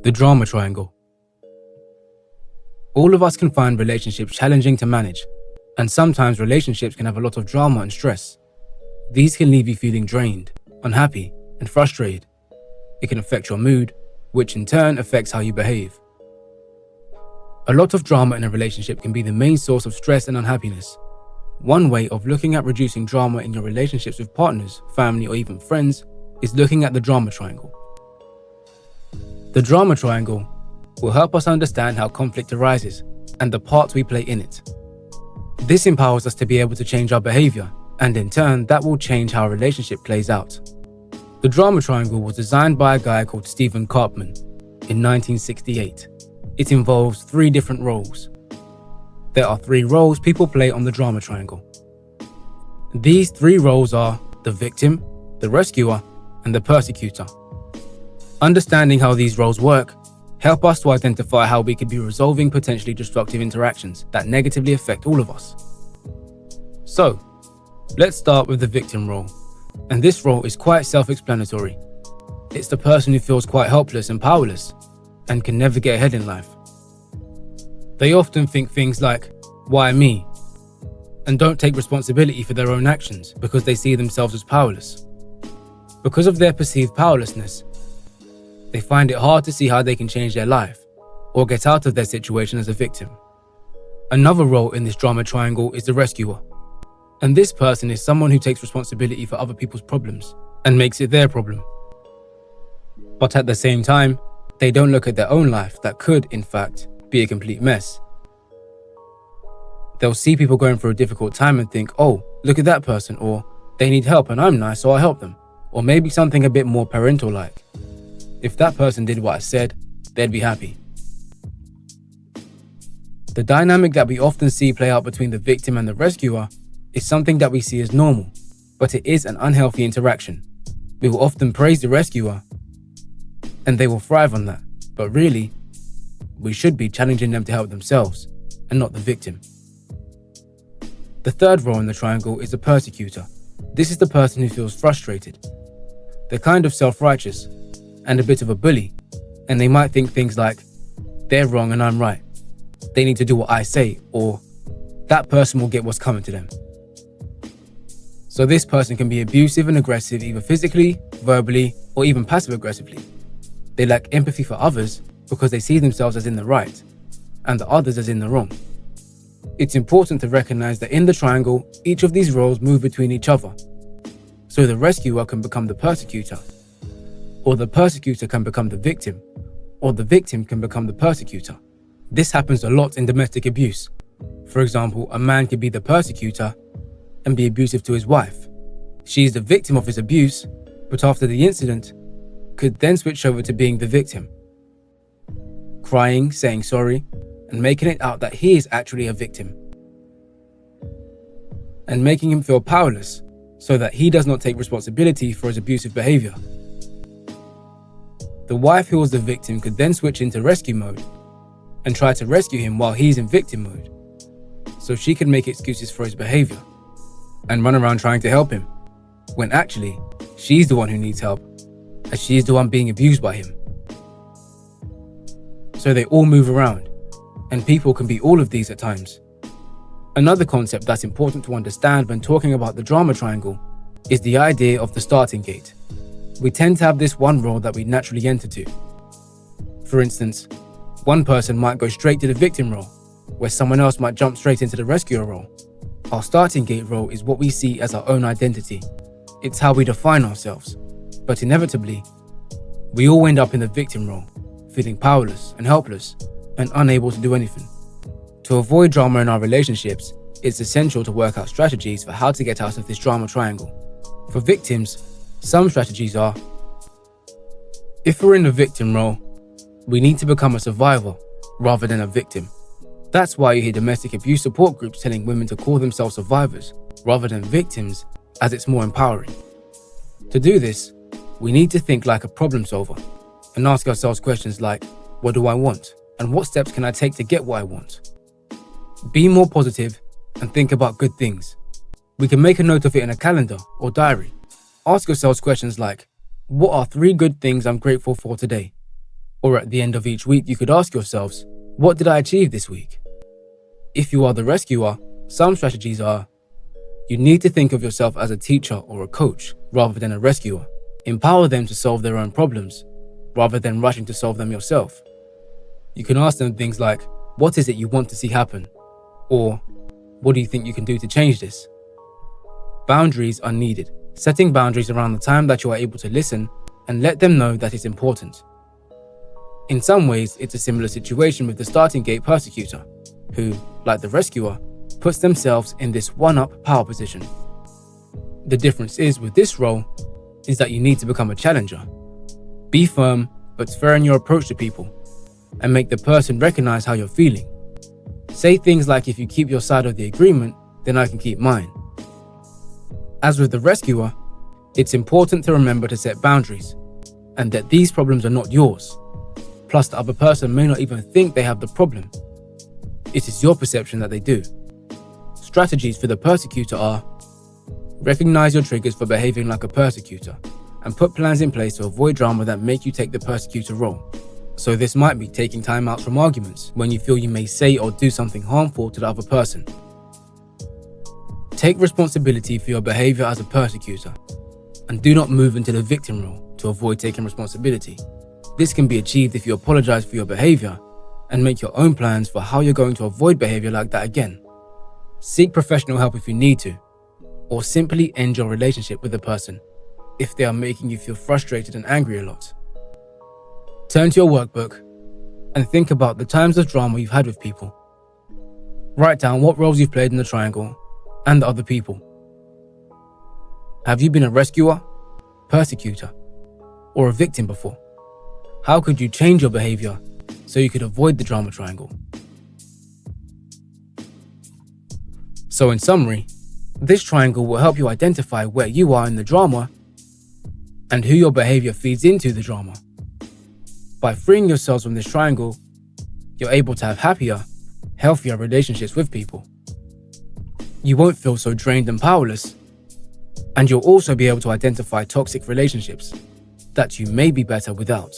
The drama triangle. All of us can find relationships challenging to manage, and sometimes relationships can have a lot of drama and stress. These can leave you feeling drained, unhappy, and frustrated. It can affect your mood, which in turn affects how you behave. A lot of drama in a relationship can be the main source of stress and unhappiness. One way of looking at reducing drama in your relationships with partners, family, or even friends is looking at the drama triangle. The drama triangle will help us understand how conflict arises and the part we play in it. This empowers us to be able to change our behavior, and in turn, that will change how a relationship plays out. The drama triangle was designed by a guy called Stephen Karpman in 1968. It involves 3 different roles. There are 3 roles people play on the drama triangle. These 3 roles are the victim, the rescuer, and the persecutor. Understanding how these roles work help us to identify how we could be resolving potentially destructive interactions that negatively affect all of us. So, let's start with the victim role, and this role is quite self-explanatory. It's the person who feels quite helpless and powerless and can never get ahead in life. They often think things like, "Why me?" and don't take responsibility for their own actions because they see themselves as powerless. Because of their perceived powerlessness, they find it hard to see how they can change their life or get out of their situation as a victim. Another role in this drama triangle is the rescuer. And this person is someone who takes responsibility for other people's problems and makes it their problem. But at the same time, they don't look at their own life that could, in fact, be a complete mess. They'll see people going through a difficult time and think, "Oh, look at that person," or "They need help and I'm nice, so I'll help them." Or maybe something a bit more parental-like. If that person did what I said, they'd be happy. The dynamic that we often see play out between the victim and the rescuer is something that we see as normal, but it is an unhealthy interaction. We will often praise the rescuer, and they will thrive on that, but really, we should be challenging them to help themselves, and not the victim. The third role in the triangle is the persecutor. This is the person who feels frustrated. They're kind of self-righteous, and a bit of a bully, and they might think things like, "They're wrong and I'm right. They need to do what I say," or "That person will get what's coming to them." So this person can be abusive and aggressive either physically, verbally, or even passive-aggressively. They lack empathy for others because they see themselves as in the right, and the others as in the wrong. It's important to recognize that in the triangle, each of these roles move between each other. So the rescuer can become the persecutor, or the persecutor can become the victim, or the victim can become the persecutor. This happens a lot in domestic abuse. For example, a man could be the persecutor and be abusive to his wife. She's the victim of his abuse, but after the incident, could then switch over to being the victim, crying, saying sorry, and making it out that he is actually a victim, and making him feel powerless so that he does not take responsibility for his abusive behavior. The wife who was the victim could then switch into rescue mode and try to rescue him while he's in victim mode, so she can make excuses for his behavior and run around trying to help him, when actually she's the one who needs help, as she's the one being abused by him. So they all move around, and people can be all of these at times. Another concept that's important to understand when talking about the drama triangle is the idea of the starting gate. We tend to have this one role that we naturally enter to. For instance, one person might go straight to the victim role, where someone else might jump straight into the rescuer role. Our starting gate role is what we see as our own identity. It's how we define ourselves. But inevitably, we all end up in the victim role, feeling powerless and helpless and unable to do anything. To avoid drama in our relationships, it's essential to work out strategies for how to get out of this drama triangle. For victims, some strategies are: if we're in the victim role, we need to become a survivor rather than a victim. That's why you hear domestic abuse support groups telling women to call themselves survivors rather than victims, as it's more empowering. To do this, we need to think like a problem solver and ask ourselves questions like, what do I want? And what steps can I take to get what I want? Be more positive and think about good things. We can make a note of it in a calendar or diary. Ask yourselves questions like, what are 3 good things I'm grateful for today? Or at the end of each week, you could ask yourselves, what did I achieve this week? If you are the rescuer, some strategies are: you need to think of yourself as a teacher or a coach rather than a rescuer. Empower them to solve their own problems rather than rushing to solve them yourself. You can ask them things like, what is it you want to see happen? Or, what do you think you can do to change this? Boundaries are needed. Setting boundaries around the time that you are able to listen and let them know that it's important. In some ways, it's a similar situation with the starting gate persecutor, who, like the rescuer, puts themselves in this one-up power position. The difference is with this role is that you need to become a challenger. Be firm but fair in your approach to people, and make the person recognize how you're feeling. Say things like, if you keep your side of the agreement, then I can keep mine. As with the rescuer, it's important to remember to set boundaries, and that these problems are not yours. Plus, the other person may not even think they have the problem. It is your perception that they do. Strategies for the persecutor are: recognize your triggers for behaving like a persecutor, and put plans in place to avoid drama that make you take the persecutor role. So this might be taking time out from arguments when you feel you may say or do something harmful to the other person. Take responsibility for your behavior as a persecutor, and do not move into the victim role to avoid taking responsibility. This can be achieved if you apologize for your behavior and make your own plans for how you're going to avoid behavior like that again. Seek professional help if you need to, or simply end your relationship with the person if they are making you feel frustrated and angry a lot. Turn to your workbook and think about the times of drama you've had with people. Write down what roles you've played in the triangle and the other people. Have you been a rescuer, persecutor, or a victim before? How could you change your behavior so you could avoid the drama triangle? So in summary, this triangle will help you identify where you are in the drama and who your behavior feeds into the drama. By freeing yourselves from this triangle, you're able to have happier, healthier relationships with people. You won't feel so drained and powerless, and you'll also be able to identify toxic relationships that you may be better without.